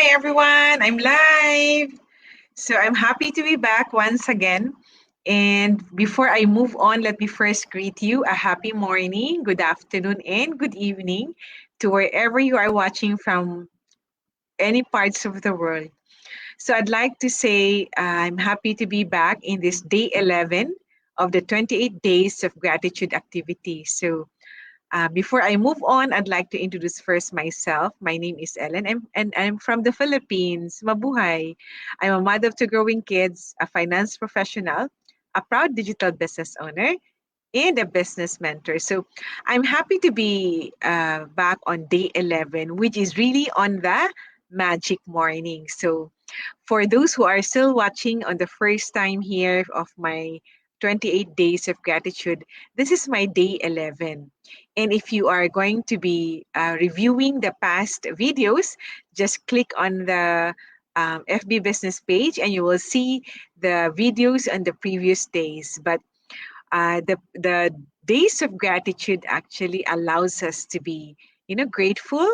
everyone, I'm live. So I'm happy to be back once again. And before I move on, let me first greet you a happy morning, good afternoon, and good evening to wherever you are watching from any parts of the world. So I'd like to say I'm happy to be back in this day 11 of the 28 days of gratitude activity. So before I move on, I'd like to introduce first myself. My name is Ellen, and I'm from the Philippines. Mabuhay. I'm a mother of two growing kids, a finance professional, a proud digital business owner, and a business mentor. So I'm happy to be back on day 11, which is really on the magic morning. So for those who are still watching on the first time here of my 28 days of gratitude, this is my day 11. And if you are going to be reviewing the past videos, just click on the FB business page and you will see the videos on the previous days. But the days of gratitude actually allows us to be grateful,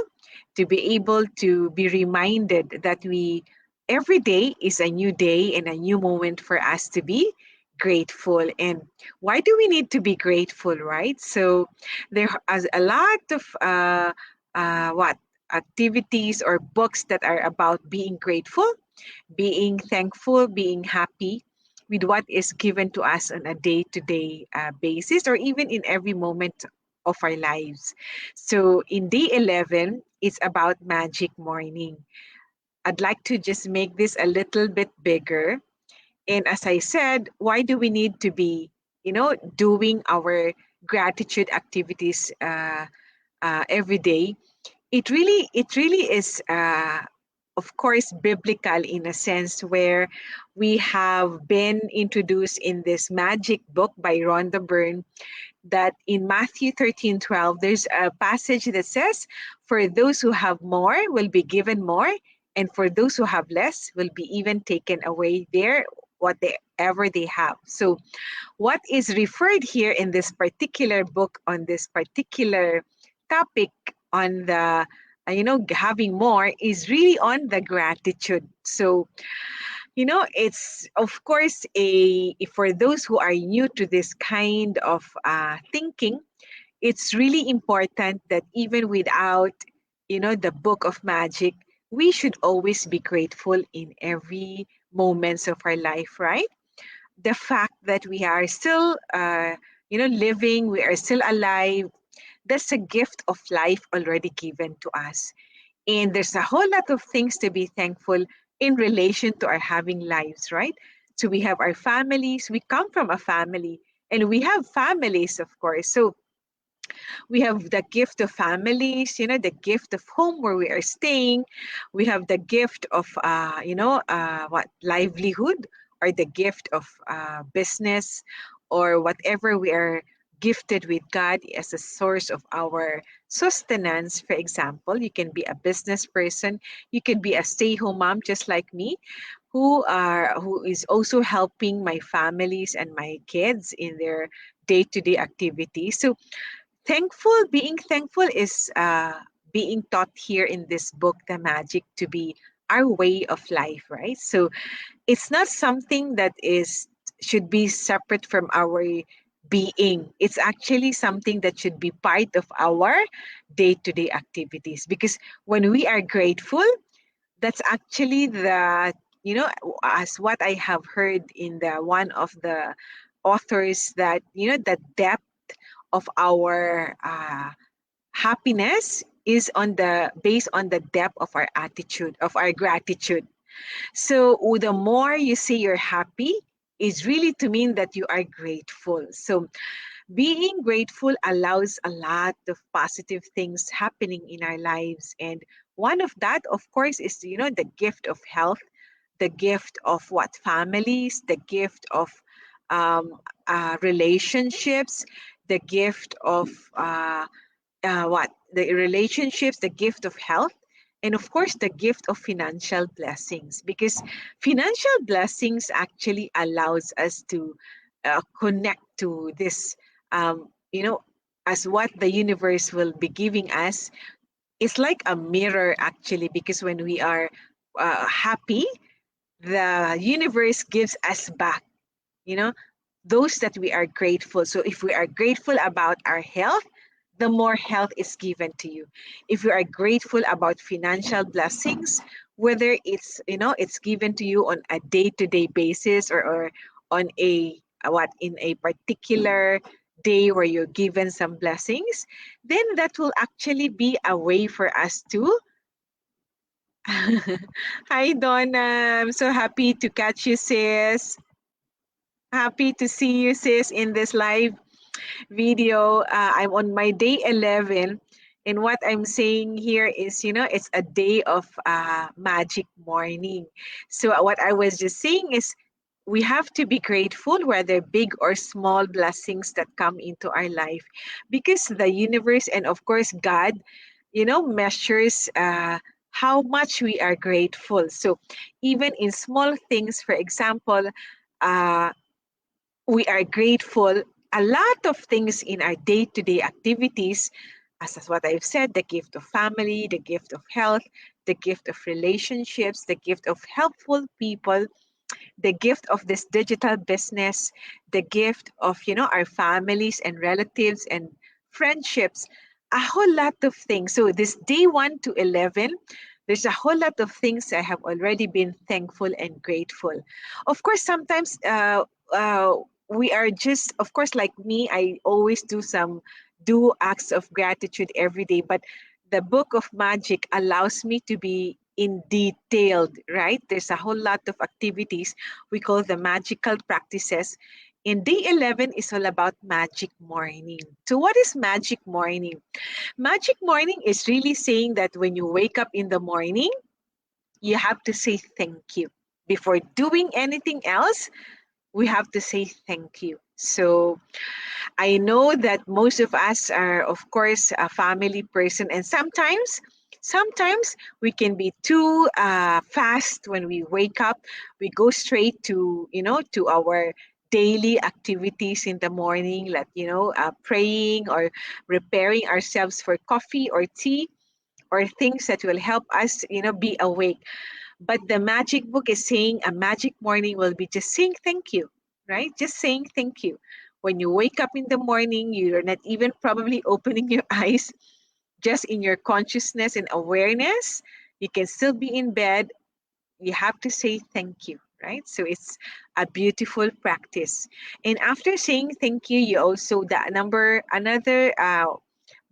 to be able to be reminded that we every day is a new day and a new moment for us to be grateful. And why do we need to be grateful, right? So there are a lot of what activities or books that are about being grateful, being thankful, being happy with what is given to us on a day-to-day basis or even in every moment of our lives. So in day 11, it's about magic morning. I'd like to just make this a little bit bigger. And as I said, why do we need to be, doing our gratitude activities every day? It really is of course biblical in a sense where we have been introduced in this magic book by Rhonda Byrne that in Matthew 13:12 there's a passage that says, for those who have more will be given more, and for those who have less will be even taken away their whatever they have. So what is referred here in this particular book on this particular topic on the having more is really on the gratitude. So it's of course a for those who are new to this kind of thinking, it's really important that even without the book of magic, we should always be grateful in every moments of our life, right? The fact that we are still living, we are still alive, that's a gift of life already given to us. And there's a whole lot of things to be thankful in relation to our having lives, right? So we have our families, we come from a family, and we have families, of course. So we have the gift of families, the gift of home where we are staying. We have the gift of, what livelihood, or the gift of business, or whatever we are gifted with God as a source of our sustenance. For example, you can be a business person, you can be a stay-home mom, just like me, who is also helping my families and my kids in their day-to-day activities. So being thankful is being taught here in this book, The Magic, to be our way of life, right? So it's not something that is should be separate from our being. It's actually something that should be part of our day-to-day activities, because when we are grateful, that's actually the as what I have heard in the one of the authors, that the depth of our happiness is on the based on the depth of our attitude, of our gratitude. So the more you say you're happy is really to mean that you are grateful. So being grateful allows a lot of positive things happening in our lives. And one of that, of course, is the gift of health, the gift of what families, the gift of relationships, the gift of what the relationships, the gift of health, and of course the gift of financial blessings, because financial blessings actually allows us to connect to this as what the universe will be giving us. It's like a mirror actually, because when we are happy, the universe gives us back, you know, those that we are grateful. So if we are grateful about our health, the more health is given to you. If you are grateful about financial blessings, whether it's, you know, it's given to you on a day-to-day basis, or on a what in a particular day where you're given some blessings, then that will actually be a way for us to Hi Donna, I'm so happy to catch you, sis. Happy to see you, sis, in this live video. I'm on my day 11. And what I'm saying here is, you know, it's a day of magic morning. So, what I was just saying is, we have to be grateful, whether big or small blessings that come into our life, because the universe and, of course, God, you know, measures how much we are grateful. So, even in small things, for example, uh, we are grateful a lot of things in our day-to-day activities, as what I've said, the gift of family, the gift of health, the gift of relationships, the gift of helpful people, the gift of this digital business, the gift of, you know, our families and relatives and friendships, a whole lot of things. So this day 1 to 11, there's a whole lot of things I have already been thankful and grateful. Of course, sometimes uh, we are just, of course, like me, I always do acts of gratitude every day, but the book of magic allows me to be in detailed, right? There's a whole lot of activities we call the magical practices. And day 11 is all about magic morning. So what is magic morning? Magic morning is really saying that when you wake up in the morning, you have to say thank you. Before doing anything else, we have to say thank you. So I know that most of us are, of course, a family person, and sometimes we can be too fast when we wake up. We go straight to, you know, to our daily activities in the morning, like, you know, praying or preparing ourselves for coffee or tea or things that will help us, you know, be awake. But the magic book is saying a magic morning will be just saying thank you, right? Just saying thank you. When you wake up in the morning, you're not even probably opening your eyes, just in your consciousness and awareness. You can still be in bed. You have to say thank you, right? So it's a beautiful practice. And after saying thank you, you also, another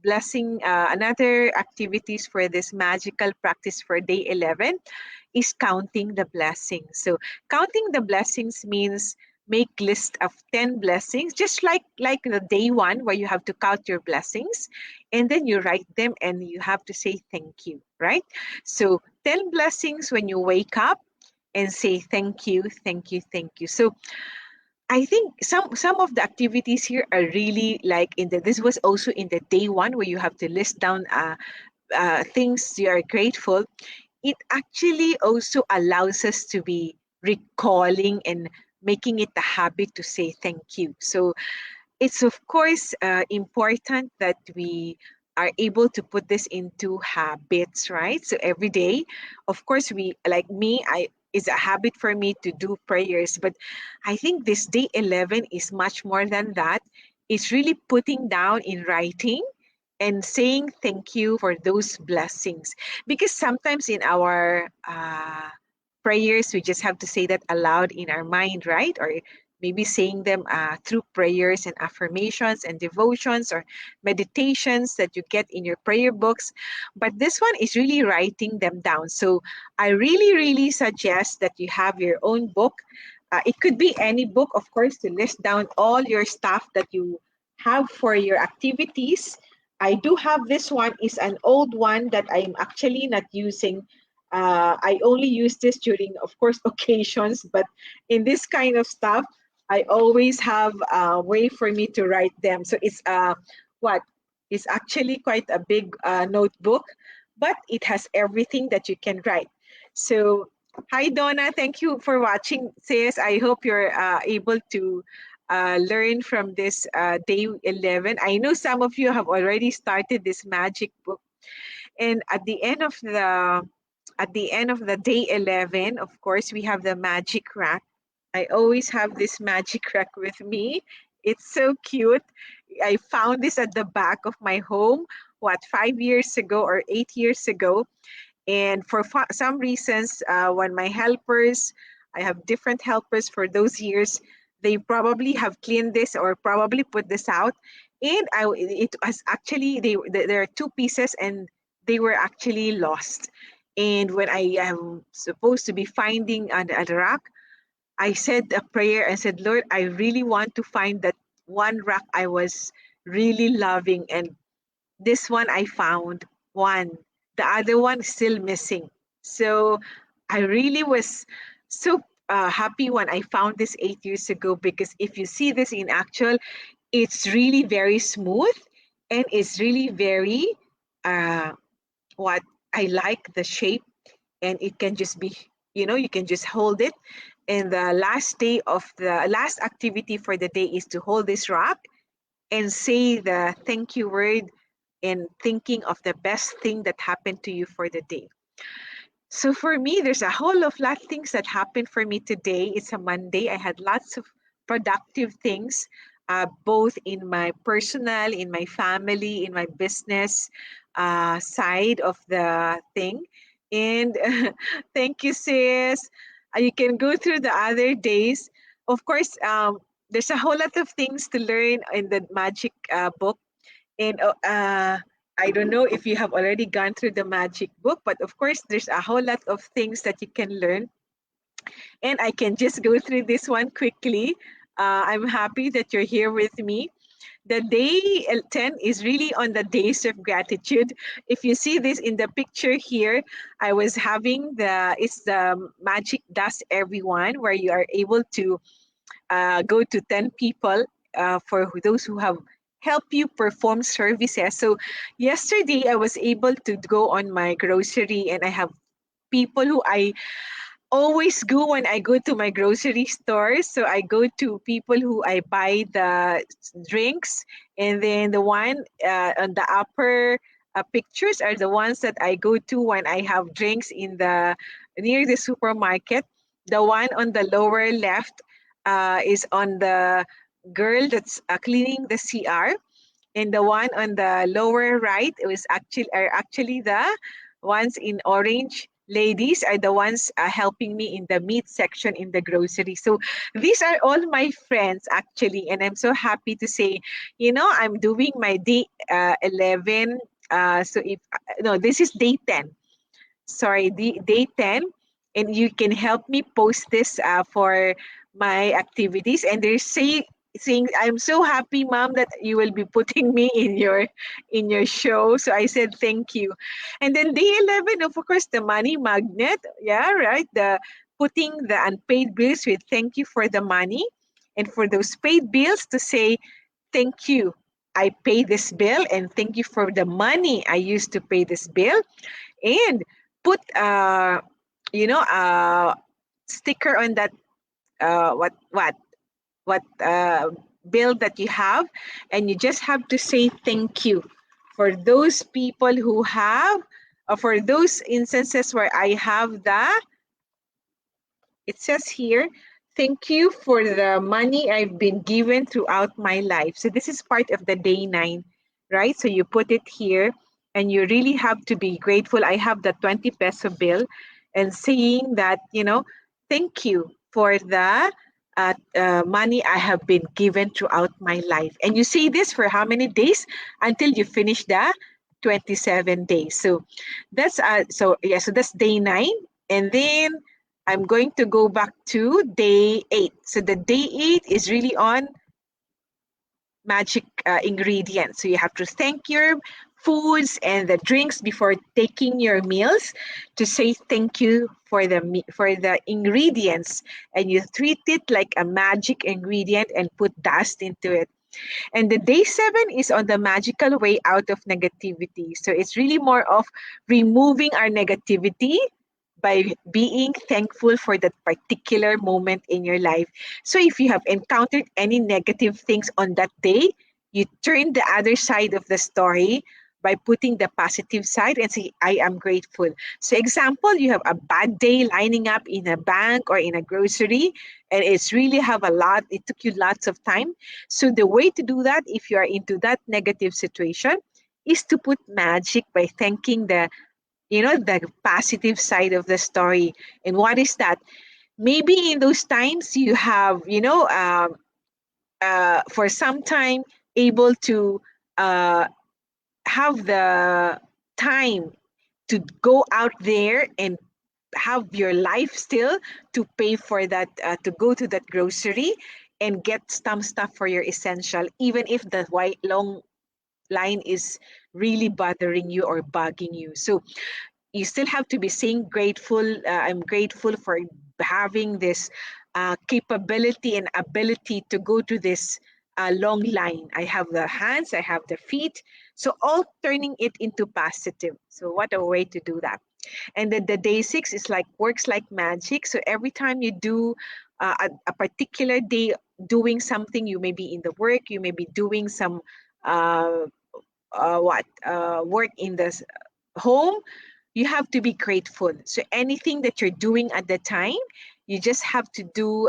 blessing, another activities for this magical practice for day 11 is counting the blessings. So counting the blessings means make list of 10 blessings, just like the day 1 where you have to count your blessings, and then you write them and you have to say thank you, right? So 10 blessings when you wake up, and say thank you, thank you, thank you. So I think some of the activities here are really like in the this was also in the day 1 where you have to list down things you are grateful. It actually also allows us to be recalling and making it a habit to say thank you. So it's of course important that we are able to put this into habits, right? So every day, of course, we like me, I it's a habit for me to do prayers, but I think this day 11 is much more than that. It's really putting down in writing and saying thank you for those blessings, because sometimes in our prayers we just have to say that aloud in our mind, right? Or maybe saying them through prayers and affirmations and devotions or meditations that you get in your prayer books. But this one is really writing them down. So I really suggest that you have your own book. It could be any book, of course, to list down all your stuff that you have for your activities. I do have this one. Is an old one that I'm actually not using. I only use this during, of course, occasions, but in this kind of stuff, I always have a way for me to write them. So it's what? It's actually quite a big notebook, but it has everything that you can write. So, hi Donna, thank you for watching, sis. I hope you're able to learn from this day 11. I know some of you have already started this magic book, and at the end of the at the end of the day 11, of course, we have the magic rack. I always have this magic rack with me. It's so cute. I found this at the back of my home, what, 5 years ago or 8 years ago. And for some reasons, when my helpers, I have different helpers for those years, they probably have cleaned this or probably put this out. And it was actually, there are two pieces and they were actually lost. And when I am supposed to be finding a rack, I said a prayer and said, Lord, I really want to find that one rack I was really loving. And this one I found one. The other one is still missing. So I really was so happy when I found this 8 years ago, because if you see this in actual, it's really very smooth and it's really very uh, what I like the shape, and it can just be, you can just hold it. And the last day of the last activity for the day is to hold this rock and say the thank you word and thinking of the best thing that happened to you for the day. So for me, there's a whole of lot of things that happened for me today. It's a Monday. I had lots of productive things, both in my personal, in my family, in my business side of the thing. And thank you, sis. You can go through the other days. Of course, there's a whole lot of things to learn in the magic book. And I don't know if you have already gone through the magic book, but of course, there's a whole lot of things that you can learn. And I can just go through this one quickly. I'm happy that you're here with me. The day 10 is really on the days of gratitude. If you see this in the picture here, I was having it's the magic dust everyone, where you are able to go to 10 people for those who have help you perform services. So yesterday I was able to go on my grocery, and I have people who I always go when I go to my grocery store. So I go to people who I buy the drinks, and then the one on the upper pictures are the ones that I go to when I have drinks in the near the supermarket. The one on the lower left is on the girl that's cleaning the CR, and the one on the lower right are actually the ones in orange. Ladies are the ones helping me in the meat section in the grocery. So these are all my friends actually, and I'm so happy to say, I'm doing my day 11. So if no, this is day 10. Sorry, day 10, and you can help me post this for my activities. And they're saying, I'm so happy, mom, that you will be putting me in your show. So I said thank you. And then day 11, of course, the money magnet. Yeah, right. The putting the unpaid bills with thank you for the money, and for those paid bills to say thank you. I pay this bill, and thank you for the money I used to pay this bill. And put sticker on that what bill that you have, and you just have to say thank you for those people who have for those instances where I have it says here, thank you for the money I've been given throughout my life. So this is part of the day 9, right? So you put it here, and you really have to be grateful. I have the 20 peso bill, and saying that, thank you for the money I have been given throughout my life. And you say this for how many days? Until you finish the 27 days. So that's so that's day 9. And then I'm going to go back to day 8. So the day 8 is really on magic ingredients. So you have to thank your foods and the drinks before taking your meals, to say thank you for the ingredients, and you treat it like a magic ingredient and put dust into it. And the day 7 is on the magical way out of negativity. So it's really more of removing our negativity by being thankful for that particular moment in your life. So if you have encountered any negative things on that day, you turn the other side of the story by putting the positive side and say, I am grateful. So example, you have a bad day lining up in a bank or in a grocery, and it took you lots of time. So the way to do that, if you are into that negative situation, is to put magic by thanking the positive side of the story. And what is that? Maybe in those times you have, for some time able to uh, have the time to go out there and have your life still to pay for that, to go to that grocery and get some stuff for your essential, even if the white long line is really bothering you or bugging you. So you still have to be saying grateful. I'm grateful for having this capability and ability to go to this long line. I have the hands, I have the feet. So all turning it into positive. So what a way to do that. And then the day six is like works like magic. So every time you do a particular day doing something, you may be in the work, you may be doing some uh, work in the home, you have to be grateful. So anything that you're doing at the time, you just have to do,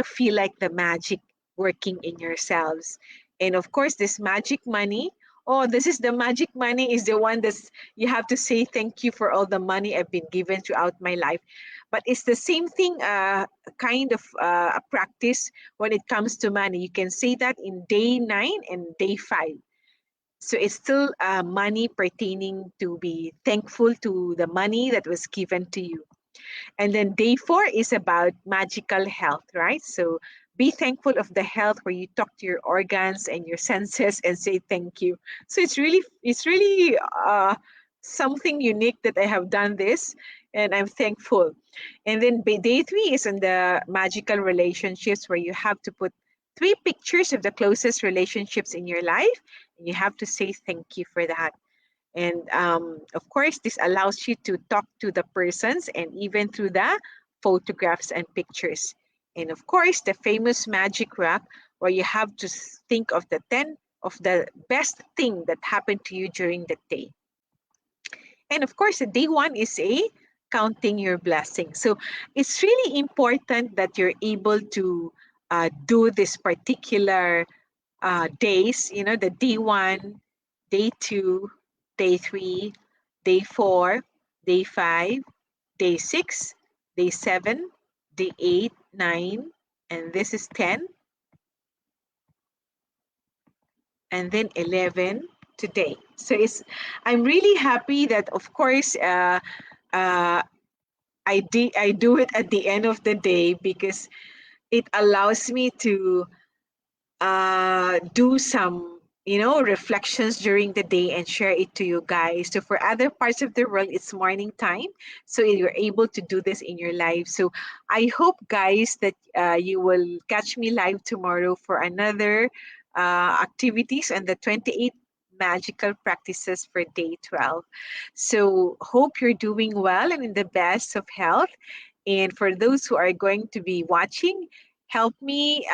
feel like the magic working in yourselves. And of course, this magic money. Oh, this is the magic money is the one that's you have to say thank you for all the money I've been given throughout my life. But it's the same thing, kind of a practice when it comes to money. You can say that in day 9 and day 5. So it's still money pertaining to be thankful to the money that was given to you. And then day 4 is about magical health, right? So be thankful of the health where you talk to your organs and your senses and say thank you. So it's really something unique that I have done this, and I'm thankful. And then day 3 is on the magical relationships where you have to put 3 pictures of the closest relationships in your life, and you have to say thank you for that. And of course, this allows you to talk to the persons and even through the photographs and pictures. And of course, the famous magic wrap where you have to think of the 10 of the best thing that happened to you during the day. And of course, the day 1 is a counting your blessings. So it's really important that you're able to do this particular days, the day 1, day 2, day 3, day 4, day 5, day 6, day 7, day 8, 9, and this is 10, and then 11 today. So I'm really happy that, of course, uh, I do it at the end of the day because it allows me to do some reflections during the day and share it to you guys. So for other parts of the world it's morning time, so you're able to do this in your life. So I hope, guys, that you will catch me live tomorrow for another activities and the 28 magical practices for day 12. So hope you're doing well and in the best of health. And for those who are going to be watching, help me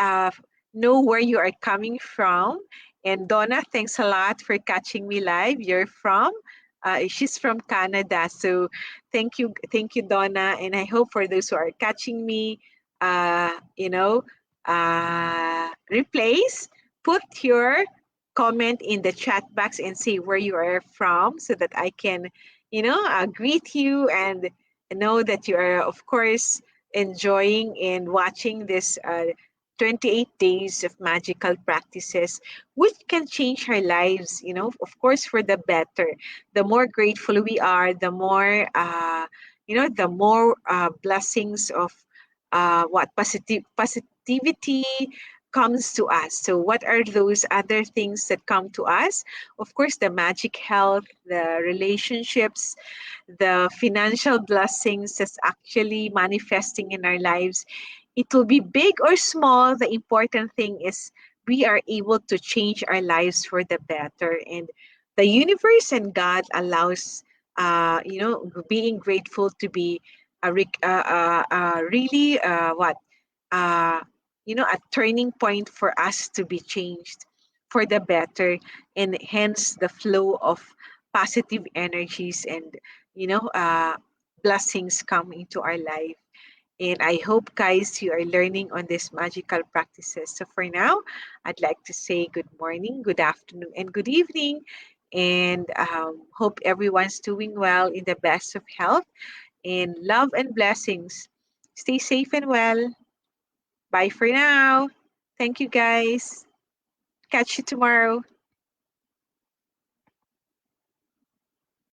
know where you are coming from. And Donna, thanks a lot for catching me live. She's from Canada. So thank you, Donna. And I hope for those who are catching me, replays, put your comment in the chat box and say where you are from so that I can, greet you and know that you are, of course, enjoying and watching this 28 days of magical practices, which can change our lives, of course, for the better. The more grateful we are, the more, blessings of positivity comes to us. So what are those other things that come to us? Of course, the magic health, the relationships, the financial blessings that's actually manifesting in our lives. It will be big or small. The important thing is we are able to change our lives for the better. And the universe and God allows, being grateful to be really a turning point for us to be changed. for the better, and hence the flow of positive energies and you know uh, blessings come into our life. And I hope, guys, you are learning on these magical practices. So for now, I'd like to say good morning, good afternoon, and good evening. And hope everyone's doing well in the best of health and love and blessings. Stay safe and well. Bye for now. Thank you, guys. Catch you tomorrow.